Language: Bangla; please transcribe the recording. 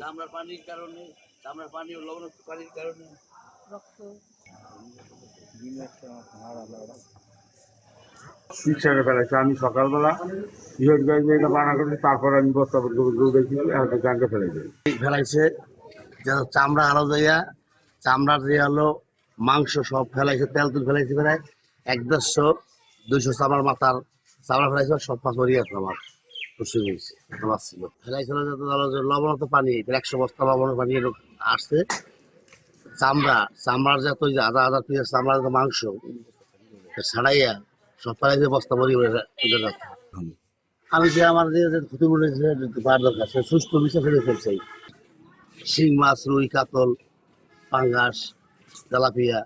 চামড়ার পানির কারণে, চামড়ার পানি ও লবণাক্ত পানির কারণে চিকিৎসাটা ফেলাইছে। আমি সকালবেলা ইহর গাড়ি বানা করছি, তারপর আমি বস্তা দেখি গানটা ফেলাইছি ফেলাইছে, যেন চামড়া আলো যাইয়া চামড়ার যে হলো মাংস সব ফেলাইছে, তেল তুল ফেলাইছে প্রায় 150-200 চামড়ার মাথার চামড়া ফেলাইছে, সব মাছ মরিয়ে আছে আমার খুশি হয়েছে। মাছ ছিল ফেলাইছিল যে লবণাক্ত পানি 100 বস্তা লবণের পানি আসছে। চামড়ার যে এত হাজার হাজার পিস চামড়ার যে মাংস ছাড়াইয়া সব ফেলাইছে, বস্তা মরিয়ে যাচ্ছে। আমি যে আমার যে ক্ষতিগুলো পাওয়ার দরকার সে সুষ্ঠু বিষয় ফেলে ফেলছে। শিং মাছ, রুই, কাতল, পাঙ্গাস, তেলাপিয়া।